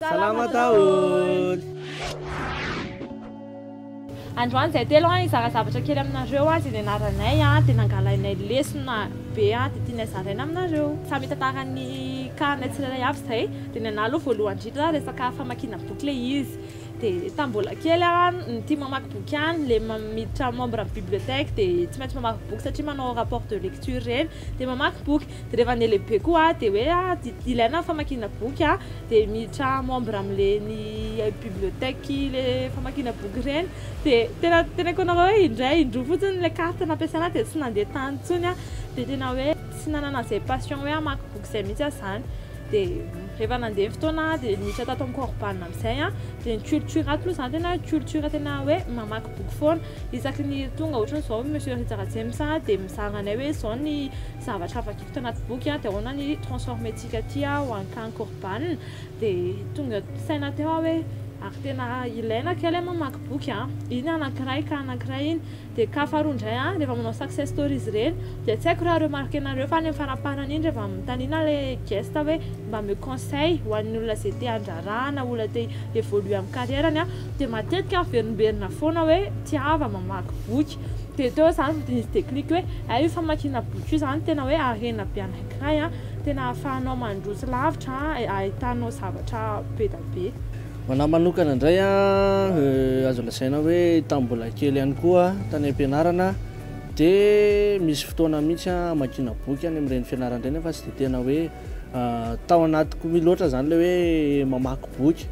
Selamat tahun. Androany izay telo izara zavatra kely aminareo azy nianaranay tena angalainay lesona be dia tianay zaraina aminareo. Samy tantarany karanay tsirairay avy izay dia ny anahy aloha voalohany indrindra resaka famakiana boky ilay izy. Dia tambola kely ny tia mamaky boky ihany le miditra membre amin'ny bibliotèque dia tsy maintsy mamaky boky satria manao rapport de lecture reny dia mamaky boky. Dia rehefa ny lehibe koa dia hoe ilaina famakiana boky dia miditra membre amin'ileny bibliotèque le famakiana boky reny dia tena konareo hoe indray indroa fotsiny le carte nampiasaina dia tsy nandeha tany intsony dia tena hoe tsy nanana izay passion hoe hamaky boky izay mihitsy izany. Dia rehefa nandeha fotoana dia niditra tato amin'ny korbanina amin'izay dia ny culture ato aloha izany tena culture tena hoe mamaky boky foana isaky ny tonga ohatran'izao monsieur Ritsaratsemsa dia mizara anay hoe izao ny zavatra afaka hita anaty boky dia ahoana ny transformentsika aty ho an'ny korbanina dia tonga saina teo hoe ary tena ilaina kely mamaky boky iny anankiray ka anankiray iny dia ka faharoa indray rehefa manao success stories reny dia tsy haiko raha remarqué nareo fa any amin'ny faraparany iny rehefa mitanina le guest hoe mba me conseil ho an'ny olona izay te handrarana olona te évoluer amin'ny carrièrany dia matetika averimberina foana hoe tiava mamaky boky. Dia teo izany nisy technique hoe io famakiana boky io izany tena hoe arena be anankiray tena ahafahanao mandroso lavitra ahitanao zavatra be da be. Mana manokana indray azo lasaina hoe tambola kely ihany koa tany am-pianarana dia misy fotoana mihitsy hamakiana boky any amin'ireny fianarana ireny fa tsy dia tena hoe tao anatiko miloatra izany le hoe mamaky boky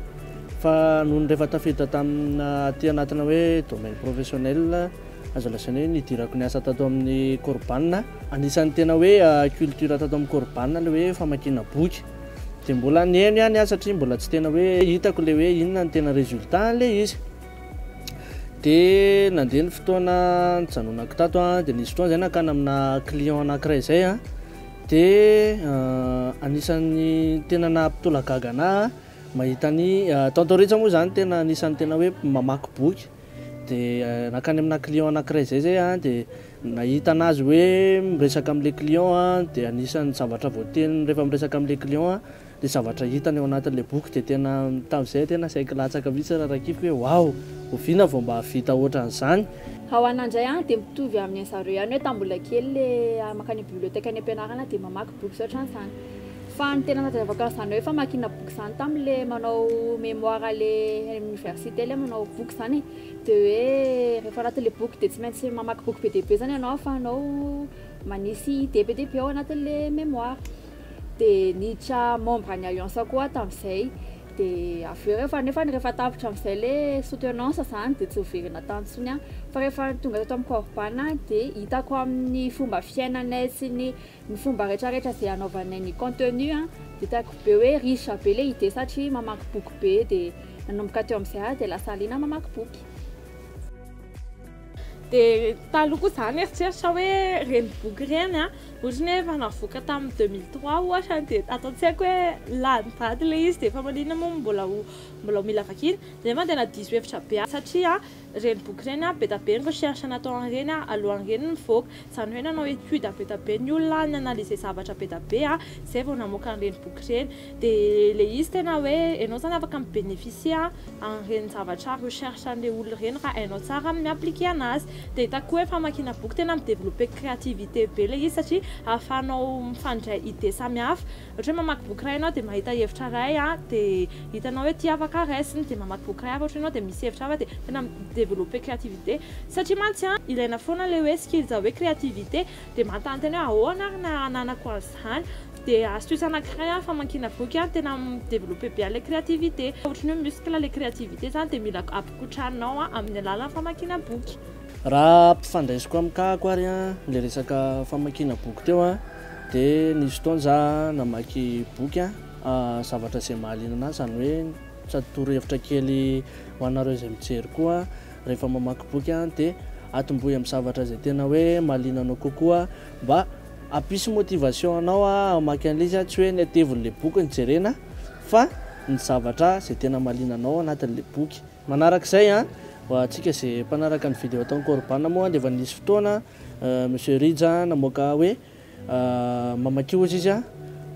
fa noho ny rehefa tafiditra tamina aty anatina hoe domaine professionnel azo lasaina hoe nidirako ny asa tato amin'ny korbanina anisan'ny tena hoe culture tato amin'ny korbanina le hoe famakiana boky. Dia mbola nihaino ihany satria mbola tsy tena hoe hitako le hoe inona ny tena résultat le izy. Dia nandeha ny fotoana nijanonako tato dia nisy fotoana izay nakany amina client anankiray izay dia anisan'ny tena nampitolagaga anahy mahita ny tontoritsa moa izany tena anisan'ny tena hoe mamaky boky. Dia nakany amina client anankiray izay dia nahita anazy hoe miresaka amin'ilay client dia anisan'ny zavatra voateniny rehefa miresaka amin'ilay client dia zavatra hitany ao anatin'ilay boky dia tena tamin'izay tena saika latsaka mihitsy rarakify hoe wow oviana vao mba vita ohatran'izany. Ao anandray dia mitovy amin'ny zareo ihany hoe tambola kely le makany bibliotèque any am-pianarana dia mamaky boky ohatran'izany. Fa ny tena natavaka izany hoe famakiana boky izany tamin'ile manao mémoire le université le manao boky izany dia hoe rehefa anatin'ilay boky dia tsy maintsy mamaky boky be dia be izany ianao fa anao manisy idée be dia be ao anatin'ilay mémoire. Dia niditra membre ny alliance koa tamin'izay dia avy eo rehefa tapitra amin'izay le soutenance izany dia tsy hoverina tany intsony fa rehefa tonga tato amin'ny korbanina dia hitako amin'ny fomba fiainanay sy ny fomba rehetrarehetra izay anaovanay ny contenu dia hitako be hoe riche be le idée satria mamaky boky be dia nanomboka teo amin'izay dia lasa liana mamaky boky. Dia taloha koa izany eritreritra hoe reny boky reny ohatrany hoe efa navoaka tamin'ny 2003 ohatra dia atao tsy haiko hoe lany daty le izy dia efa maninona moa mbola mila vakiana dia nefa tena diso hevitra be satria reny boky reny be da be ny recherche natao an'ireny alohan'ireny mivoaka izany hoe nanao étude be da be ny olona ny analyser zavatra be da be izay vao namoaka an'ireny boky reny dia le izy tena hoe ianao zany afaka mibénéficie an'ireny zavatra recherche an'ilay olona reny raha hainao tsara miappliquer anazy. Dia hitako hoe famakiana boky tena midévelopper créativité be le izy satria ahafahanao mifandray idée samihafa ohatra hoe mamaky boky iray ianao dia mahita hevitra iray dia hitanao hoe tia afaka raisiny dia mamaky boky iray hafa ohatra ianao dia misy hevitra hafa dia tena midévelopper créativité satria mantsy ilaina foana le hoe skills hoe créativité dia manontany hoe ahoana ary nananako an'izany dia astuce anankiray famakiana boky tena midévelopper bien le créativité ohatra hoe muscle le créativité izany dia mila ampikotranao amin'ny alalan'ny famakiana boky. Raha ampifandraisiko amikako ary le resaka famakiana boky teo dia nisy fotoana za namaky boky zavatra izay mahaliana anazy izany hoe sady torohevitra kely ho anareo izay mijery koa rehefa mamaky boky dia atombohy amin'ny zavatra izay tena hoe mahaliana anao kokoa mba ampisy motivation anao hamaky an'ilay izy tsy hoe ny atevon'ilay boky ny jerena fa ny zavatra izay tena mahaliana anao anatin'ilay boky. Manarak'izay atsika izay mpanaraka ny video atao korbanina moa dia efa nisy fotoana monsieur Ridza namoaka hoe mamaky ozy izy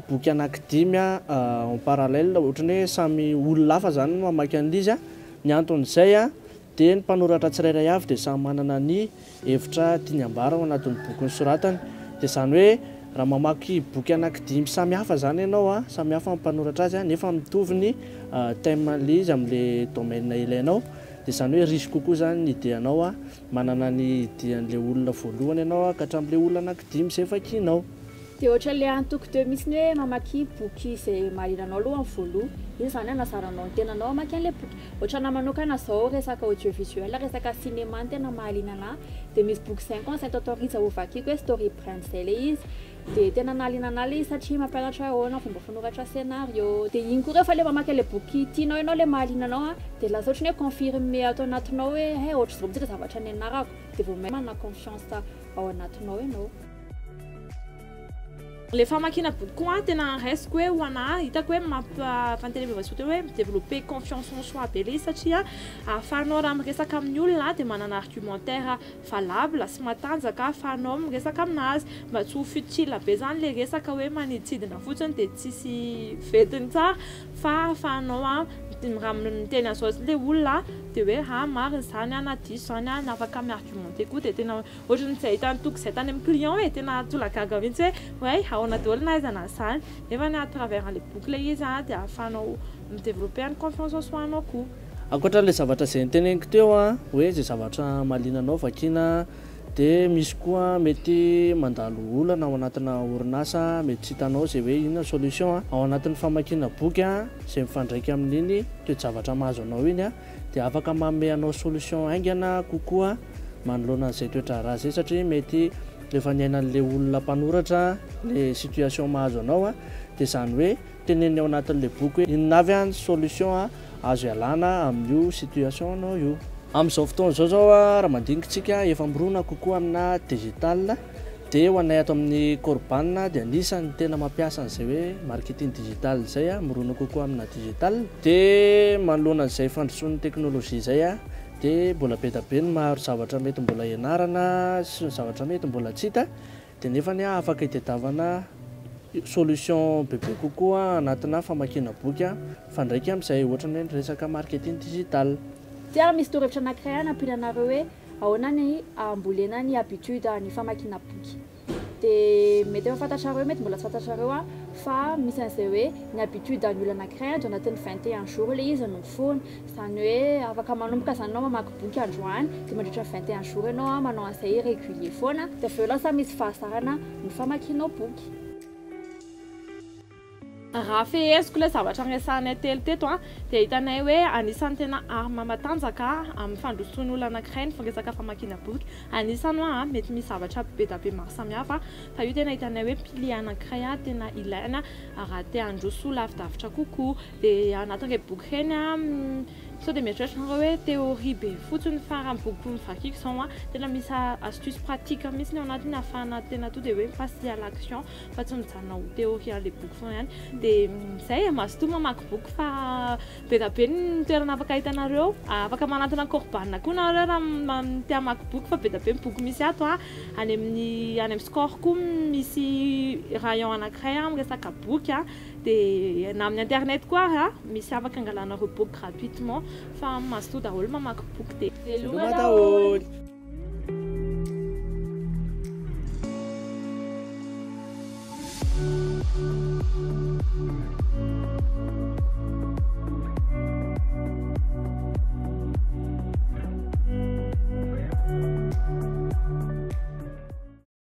boky anankidimy en parallèle ohatrany hoe samy olona hafa zany no mamaky an'izy ny anton'izay dia ny mpanoratra tsirairay avy dia samy manana ny hevitra tiany ambara ao anatin'ny boky ny soratany dia izany hoe raha mamaky boky anankidimy samy hafa zany ianao samy hafa ny mpanoratra azy nefa mitovy ny thème-le izy amin'le domaine ilainao dia izany hoe risy kokoa zany ny ideanao manana ny idean'le olona voalohany ianao ka hatramin'le olona anankidimy izay vakianao. dia ohatra le antoko teo mihitsy hoe mamaky boky izay mahalinanao aloha amin'ny voaloha izy zany anazaranao ny tenanao mamaky an'le boky ohatra na manokana zao resaka audiovisuel resaka cinéma ny tena mahalinana dia misy boky 5 ans Saint-Autorise ho vakiako hoe story brand zay le izy dia tena nahalinana le izy satria mampianatra ahoana fomba fanoratra scénario dia iny koa rehefa le mamaky le boky tianao ianao le mahalinanao dia lasa ohatra ny hoe confirmer ato anatinao hoe ohatra zao mitsika zavatra ny anarako dia vao mana confiance ao anatinao ianao. Le famakiana boky koa tena raisiko hoe ho anahy hitako hoe mampifanteny bevasoteo hoe développer confiance en soi be le satria ahafahanao raha miresaka amin'ny olona dia manana argumentaire valable sy matanjaka ahafahanao miresaka aminazy mba tsy ho futile be zany le resaka hoe maniditsidina fotsiny dia tsisy vetiny tsara fa ahafahanao raha miteny an'izao le olona dia hoe marina zany na diso zany na afaka miargumenté koa dia tena ohatrany tsy ahitany toky izay tany amin'ny client hoe tena tolagaga mihitsy hoe ahoana daholo na aizana izany nefa ny à travers le boky le izy dia ahafahanao midévelopper ny confiance en soi anao koa. Ankoatran'ilay zavatra izay niteneniko teo hoe izay zavatra mahalinanao vakiana dia misy koa mety mandalo olana ao anatina orinasa mety tsy hitanao izay hoe inona solution ao anatin'ny famakiana boky izay mifandraika amin'iny toe-javatra mahazo anao iny dia afaka manome anao solution aingana kokoa manoloana an'izay toetra raha izay satria mety rehefa niainan'le olona mpanoratra le situation mahazo anao dia izany hoe teneny ao anatin'le boky hoe inona avy ny solution azo ialana amin'io situation anao io. Amin'izao fotoana zao raha mandinikintsika efa mirona kokoa amina digital dia ho anay ato amin'ny Corban dia anisany tena mampiasa an'izay hoe marketing digital izay mirona kokoa amina digital dia manoloana an'izay fandrosoan'ny teknôlôjia izay dia mbola be da be ny maro zavatra mety mbola ianarana sy ny zavatra mety mbola tsy hita dia nefa ny afaka hitadiavana solution bebe kokoa anatina famakiana boky fandraika amin'izay ohatra ny resaka marketing digital. Dia misy torohevitra anankiray nampianareo hoe ahoana ny ambolena ny habitude ny famakiana boky dia mety efa fantatrareo mety mbola tsy fantatrareo fa misy an'izay hoe ny habitude ny olona anankiray andro anatin'ny 21 jours le izy no mifono izany hoe afaka manomboka zany anao mamaky boky androany dia mandritra 21 jours ianao manao an'izay régulier foana dia avy eo lasa misy fahazarana ny famakianao boky. Raha feheziko le zavatra resahanay telo teto dia hitanay hoe anisan'ny tena arma matanjaka amin'ny fandrosoan'ny olona anankiray ny firesaka famakiana boky anisany mety misy zavatra be da be maro samihafa fa io tena hitanay hoe pilier anankiray tena ilaina raha te handroso lavidavitra kokoa dia anatin'ireny boky ireny sao dia mieritreritrareo hoe théorie be fotsiny fa raha boky vakiako izao tena misy astuce pratique mihitsy ny ao anatiny ahafahana tena to dia hoe passer à l'action fa tsy mijanona ho théorie an'le boky foana ihany dia izay mazotoa mamaky boky fa be da be ny toerana afaka hitanareo afaka manatona Corban koa nareo raha te hamaky boky fa be da be ny boky misy ato any amin'ny score koa misy rayon anankiray miresaka boky dia na amin'ny internet koa misy afaka angalanareo boky gratuitement fa mazotoa daholo mamaky boky dia veloma daholo.